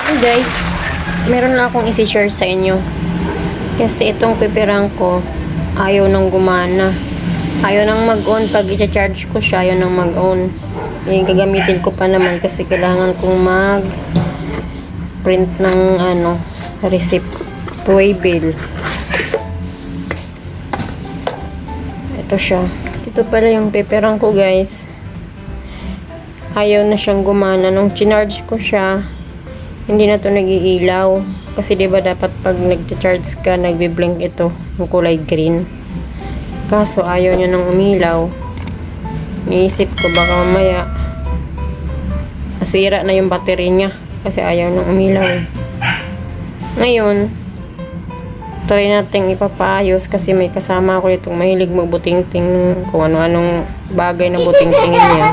Hey guys, meron lang akong isi-share sa inyo. Kasi itong pipirang ko, ayaw nang gumana. Ayaw nang mag-on. Pag i-charge ko siya, ayaw nang mag-on. Gagamitin ko pa naman kasi kailangan kong mag-print ng receipt. Waybill. Ito siya. Ito pala yung pipirang ko guys. Ayaw na siyang gumana. Nung chinarge ko siya, hindi na to nag-iilaw. Kasi diba dapat pag nag-charge ka, nagbi-blink ito. Yung kulay green. Kaso ayaw niya nang umilaw. Niisip ko baka mamaya masira na yung battery niya. Kasi ayaw nang umilaw eh. Ngayon, try natin ipapaayos kasi may kasama ako itong mahilig magbuting-ting kung ano-anong bagay na buting-tingin niya.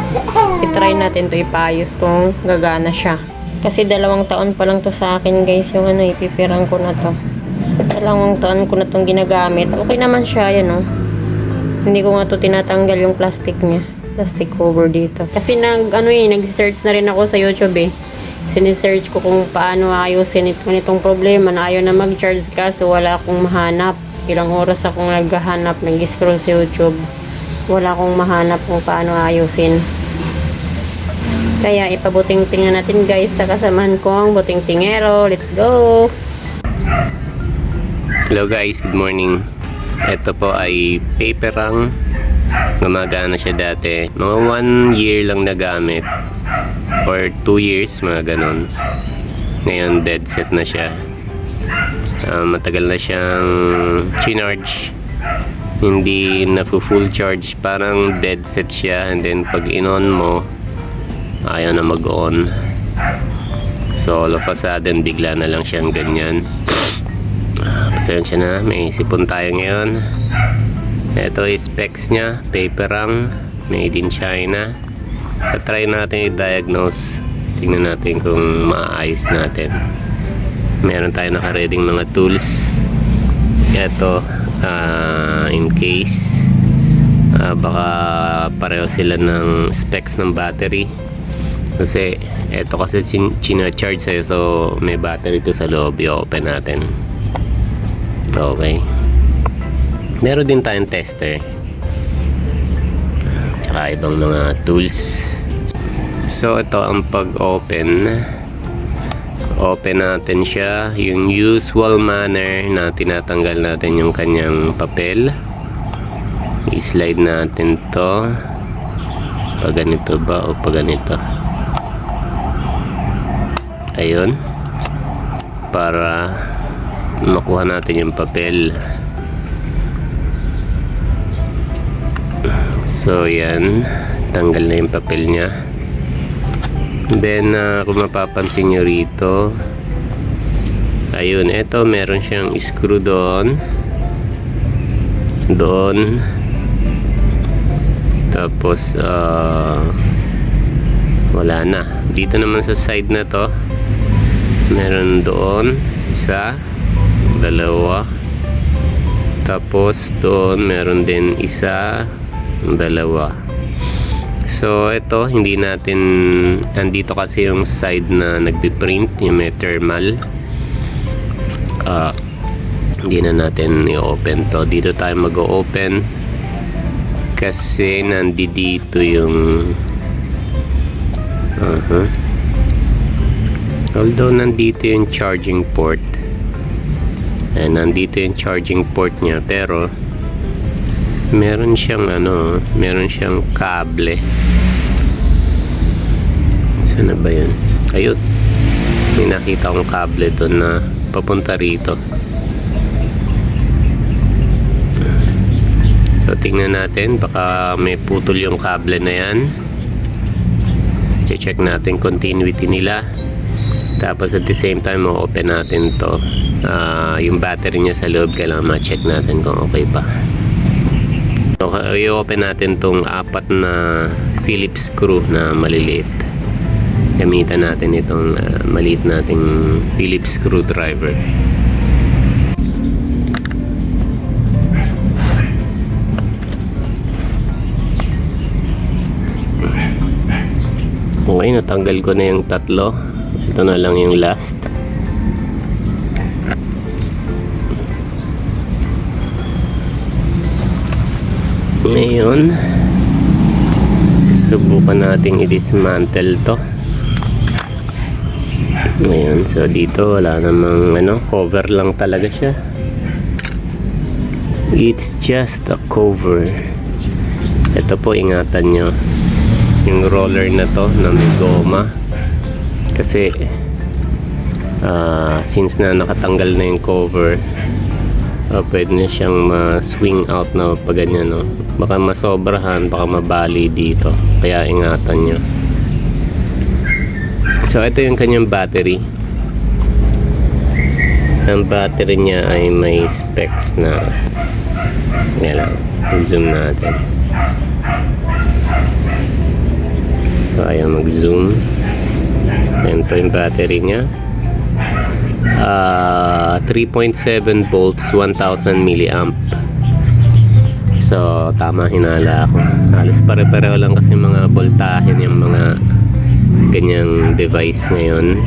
I-try natin to ipaayos kung gagana siya. Kasi 2 taon pa lang to sa akin guys, yung ipipirang ko na to. 2 taon ko na tong ginagamit. Okay naman siya, yan o. Hindi ko nga to tinatanggal yung plastic niya. Plastic cover dito. Kasi nag-search na rin ako sa YouTube eh. Sinisearch ko kung paano ayusin itong problema na ayaw na mag-charge ka, so wala akong mahanap. Ilang oras akong naghahanap, nag-scroll sa YouTube. Wala akong mahanap kung paano ayusin. Kaya ipabuting-tingan natin guys sa kasamahan kong buting-tingero. Let's go! Hello guys, good morning. Ito po ay paperang. Gumagana siya dati. Mga 1 year lang nagamit. Or 2 years, mga ganon. Ngayon dead set na siya. Matagal na siyang chinarge. Hindi na full charge. Parang dead set siya. And then pag in-on mo, ayaw na mag-on. So all of a sudden bigla na lang siyang ganyan. Pasensya na, may sipon tayo ngayon. Ito is specs nya, paperang made in China. Try natin i-diagnose. Tingnan natin kung maayos natin. Meron tayo naka-reading mga tools. Ito in case baka pareho sila ng specs ng battery. Kasi eto kasi china-charge sa'yo, so may battery to sa loob. I-open natin. Okay. Meron din tayong tester. Tsaka ibang mga tools. So ito ang pag-open. Open natin siya. Yung usual manner na tinatanggal natin yung kanyang papel. I-slide natin to. Pag ganito ba o pag ganito? Ayun, para makuha natin yung papel. So yan, tanggal na yung papel nya. Then kung mapapansin nyo rito, ayun, eto meron siyang screw doon, tapos wala na. Dito naman sa side na to, meron doon 1, 2, tapos doon meron din 1, 2. So ito, hindi natin, andito kasi yung side na nagpiprint, yung may thermal. Hindi na natin i-open to. Dito tayo mag-o-open kasi nandito yung although nandito yung charging port, nandito yung charging port nya, pero meron siyang meron siyang kable. Saan na ba yun? Ayun, may nakita akong kable doon na papunta rito. So tingnan natin, baka may putol yung kable na yan. Check natin continuity nila. Tapos at the same time open natin to, yung battery niya sa loob. Kailangan ma-check natin kung okay pa. So i-open natin tong 4 na Phillips screw na maliliit. Gamitan natin itong maliit nating Phillips screwdriver. Okay, natanggal ko na yung 3. Ito na lang yung last. Ngayon, subukan nating i-dismantle to. Ngayon, so dito wala namang cover lang talaga siya. It's just a cover. Ito po, ingatan nyo yung roller na to na may goma, kasi since na nakatanggal na yung cover, pwede na siyang ma-swing out na pag ganyan, no? Baka masobrahan, baka mabali dito, kaya ingatan nyo. So ito yung kanyang battery. Ang battery niya ay may specs na, yan lang, zoom natin. So ayaw mag-zoom. Ayan po yung battery niya. 3.7 volts, 1000 milliamp. So tama, hinala ako. Halos pare-pareho lang kasi mga voltahe yung mga ganyang device ngayon.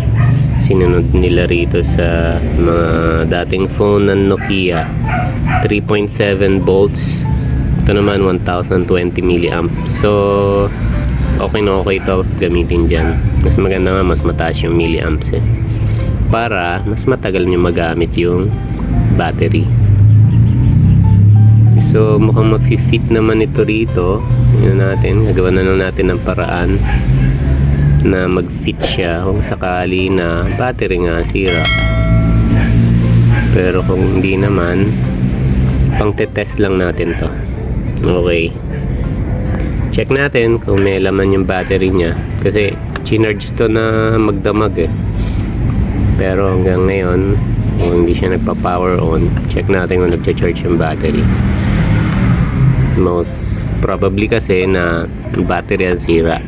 Sinunod nila rito sa mga dating phone ng Nokia, 3.7 volts. Ito naman 1020 milliamp. So okay na okay ito gamitin dyan. Mas maganda nga, mas mataas yung milliamps para mas matagal nyo magamit yung battery. So mukhang mag-fit naman ito rito. Yun natin, gagawa na lang natin ng paraan na mag-fit siya kung sakali na battery nga sira. Pero kung hindi naman, pang tetest lang natin to. Okay, check natin kung may laman yung battery niya, kasi chinarge to na magdamag pero hanggang ngayon kung hindi siya nagpa-power on, check natin kung nagcha-charge yung battery. Most probably kasi na battery ang sira,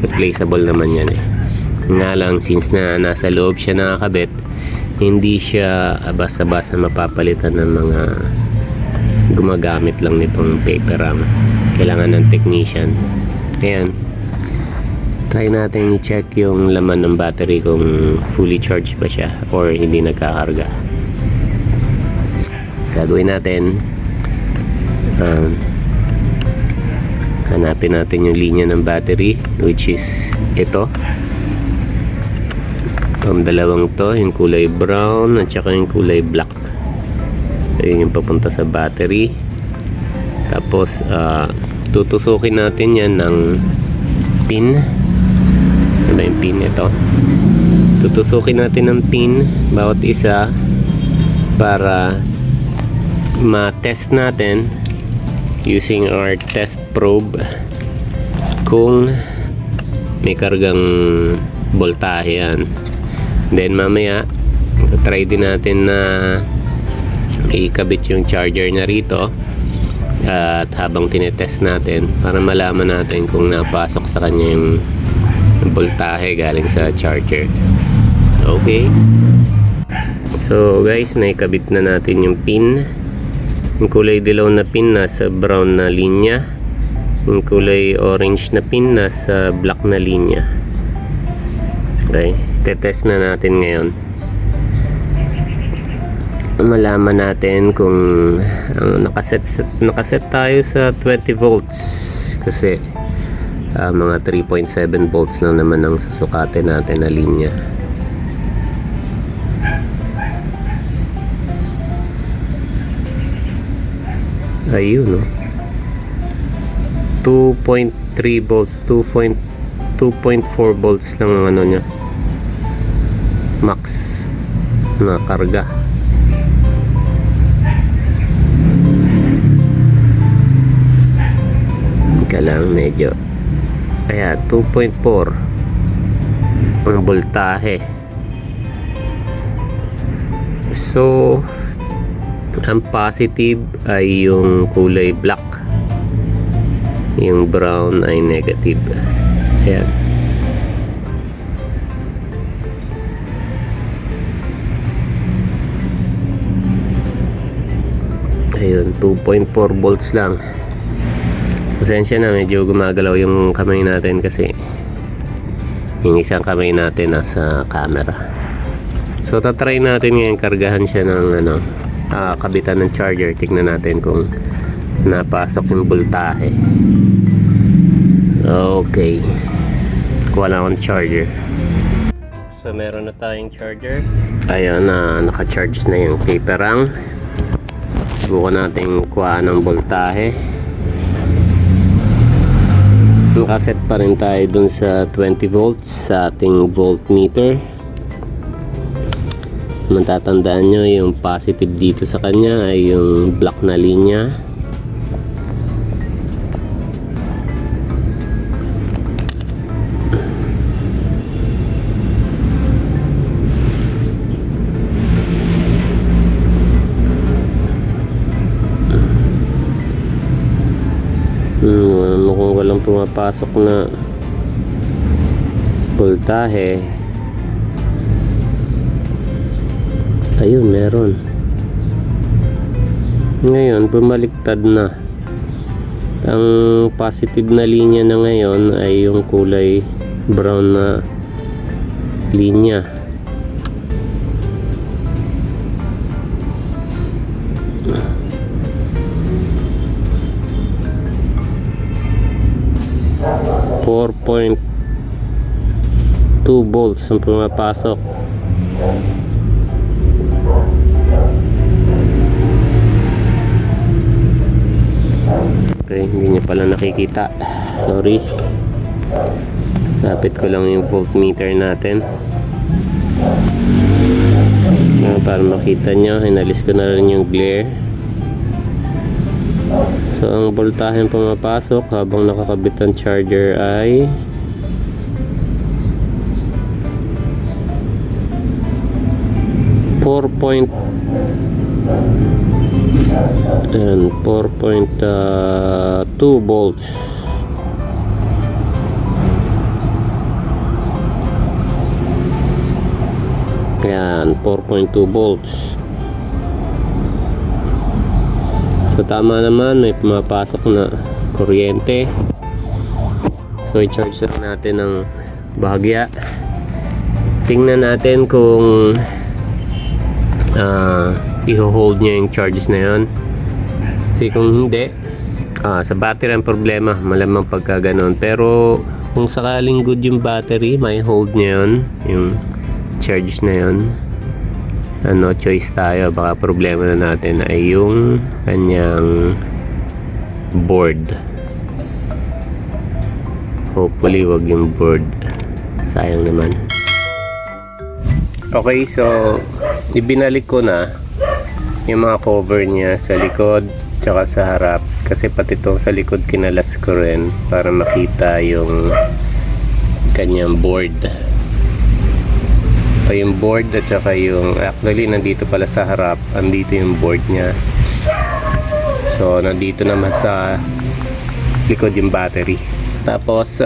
replaceable naman yan nga lang, since na nasa loob siya nakakabit, hindi siya basta-basta mapapalitan ng mga gumagamit lang nitong paper RAM. Kailangan ng technician. Ayan, try natin i-check yung laman ng battery kung fully charged ba siya or hindi nagkakarga. Gagawin natin, hanapin natin yung linya ng battery, which is ito. Ang dalawang to, yung kulay brown at saka yung kulay black. Ayun yung papunta sa battery. Tapos tutusukin natin yan ng pin. Ano ba yung pin? Ito. Tutusukin natin ng pin bawat isa para ma-test natin using our test probe kung may kargang voltahe yan. Then mamaya try din natin na ikabit yung charger na rito, at habang tinetest natin para malaman natin kung napasok sa kanya yung voltahe galing sa charger. Okay, so guys, naikabit na natin yung pin. Yung kulay dilaw na pin nasa brown na linya, yung kulay orange na pin nasa black na linya. Okay, tetest na natin ngayon. Malaman natin kung nakaset tayo sa 20 volts kasi mga 3.7 volts lang naman ang susukatin natin na linya. Ayun, no? 2.3 volts, 2.4 volts lang ang ano niya, max na karga. Lang medyo, kaya 2.4 ang voltahe. So ang positive ay yung kulay black, yung brown ay negative. Ayan. Ayun, 2.4 volts lang. Pasensya na, medyo gumagalaw yung kamay natin kasi Yung isang kamay natin nasa camera. So tatry natin ngayon kargahan siya ng kabitan ng charger. Tignan natin kung napasok yung voltahe. Okay, kuha lang akong charger. So meron na tayong charger. Ayun na, naka-charge na yung paperang. Subukan natin kuha ng voltahe. Nakaset pa rin tayo dun sa 20 volts sa ating voltmeter. Matatandaan nyo yung positive dito sa kanya ay yung black na linya. Mukhang walang pumapasok na voltahe. Ayun, meron. Ngayon, bumaliktad na. Ang positive na linya na ngayon ay yung kulay brown na linya. .2 volts ang pumapasok. Okay, hindi niya pala nakikita. Sorry. Lapit ko lang yung voltmeter natin. Para makita nyo, inalis ko na rin yung glare. So ang voltahe ang pumapasok habang nakakabit ang charger ay 4.2 volts. Yan, 4.2 volts. So tama naman, may pumapasok na kuryente. So i-charge lang natin ng bahagya. Tingnan natin kung i-hold niya yung charges na yun. Kasi kung hindi, sa battery ang problema, malamang pagka ganon. Pero kung sakaling good yung battery, may hold niya yun, yung charges na yun. No choice tayo, baka problema na natin ay yung kanyang board. Hopefully wag yung board, sayang naman. Okay, so ibinalik ko na yung mga cover niya sa likod tsaka sa harap, kasi pati itong sa likod kinalas ko rin para makita yung kanyang board. O yung board at saka yung, actually nandito pala sa harap, andito yung board niya. So nandito naman sa likod yung battery. Tapos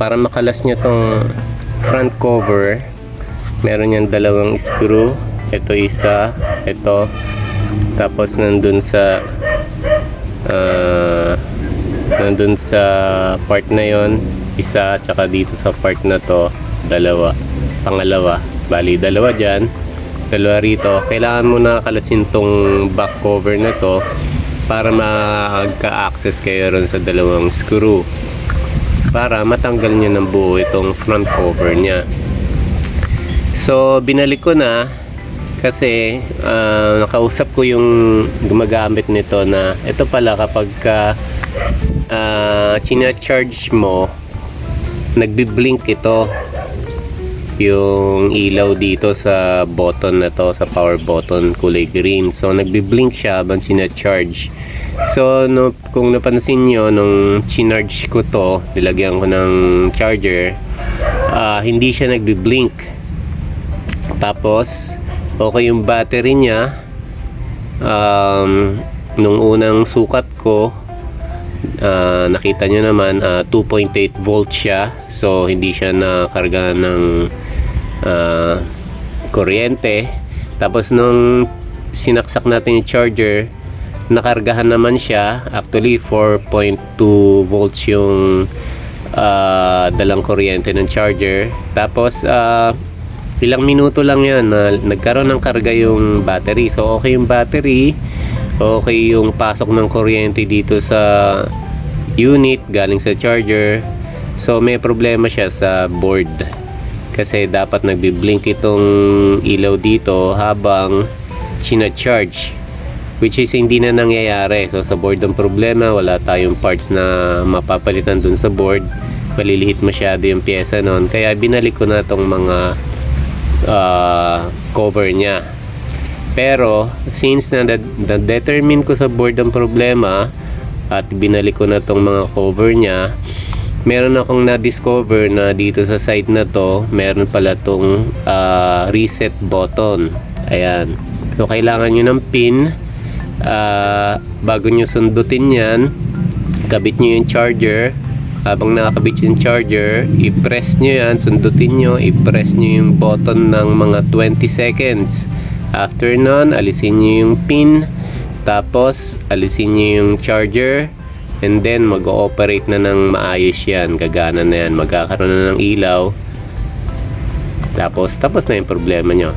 para makalas niya tong front cover, meron yung dalawang screw. Ito isa, ito. Tapos nandun sa part na yon isa, tsaka dito sa part na to dalawa, pangalawa. Bali, dalawa dyan, dalawa rito. Kailangan mo na kalasin tong back cover na to para magka-access kayo ron sa dalawang screw para matanggal nyo ng buo itong front cover nya. So binalik ko na kasi nakausap ko yung gumagamit nito na ito pala kapag china-charge mo, nagbi-blink ito yung ilaw dito sa button na to, sa power button, kulay green. So nagbi-blink siya habang china-charge. So kung napansin nyo, nung chinarge ko to, nilagyan ko ng charger, hindi siya nagbi-blink. Tapos okay yung battery niya. Nung unang sukat ko, nakita nyo naman 2.8 volts siya. So hindi siya nakarga ng kuryente. Tapos nung sinaksak natin yung charger, nakargahan naman siya. Actually 4.2 volts yung dalang kuryente ng charger. Tapos ilang minuto lang yan na nagkaroon ng karga yung battery. So okay yung battery, okay yung pasok ng kuryente dito sa unit galing sa charger. So may problema siya sa board kasi dapat nagbi-blink itong ilaw dito habang sina-charge, which is hindi na nangyayari. So sa board ang problema, wala tayong parts na mapapalitan dun sa board, maliliit masyado yung pyesa nun, kaya binalik ko na tong mga cover niya. Pero since na-determine ko sa board ang problema at binalik ko na tong mga cover niya, meron akong na-discover na dito sa side na to, meron pala tong reset button. Ayan. So kailangan nyo ng pin bago nyo sundutin yan. Kabit nyo yung charger. Habang nakakabit yung charger, i-press nyo yan, sundutin nyo, i-press nyo yung button ng mga 20 seconds. After nun, alisin nyo yung pin, tapos alisin nyo yung charger, and then mag-ooperate na ng maayos yan, gagana na yan, magkakaroon na ng ilaw. Tapos na yung problema nyo.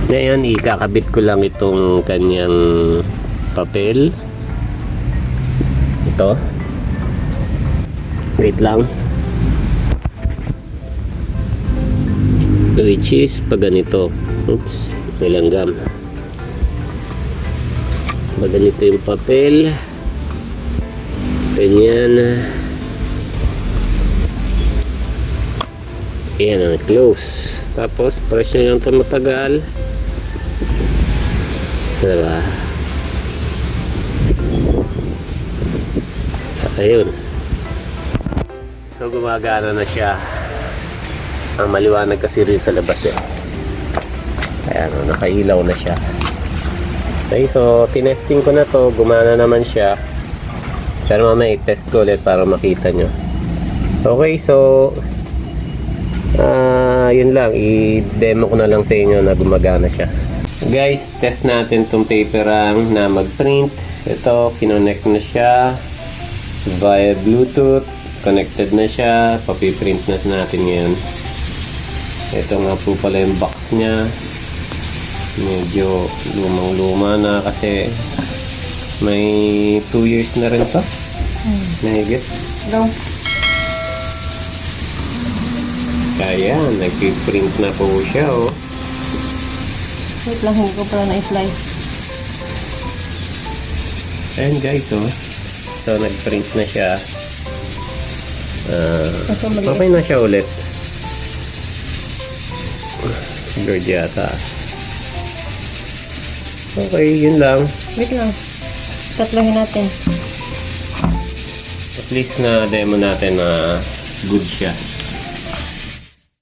Ngayon, ikakabit ko lang itong kanyang papel. Ito. Wait lang. Which is pag ganito. Oops, may langgam. Pag ganito yung papel. Ganyan. Ayan ang close. Tapos press nyo lang ito matagal. Diba? Ayun. So gumagana na siya. Ang maliwanag kasi rin sa labas eh. Ayan, nakailaw na siya. Okay, so tinesting ko na to, gumana naman siya. Pero mamaya i-test ko ulit para makita nyo. Okay, so yun lang, i-demo ko na lang sa inyo na gumagana siya. Guys, test natin tong paperang na mag-print. Ito, kinonect na siya via Bluetooth. Connected na siya, papiprint na natin ngayon. Ito nga po pala yung box niya. Medyo lumang-luma na kasi may 2 years na rin to. Nahigit. Go. Kaya, nagpiprint na po siya, oh. Wait lang, hindi ko pala na-slice. Ayan guys, oh. So, nag-print na siya. Okay na siya ulit. Bird yata. Okay, yun lang. Wait lang. Tatlohin natin. At least na demo natin na good siya.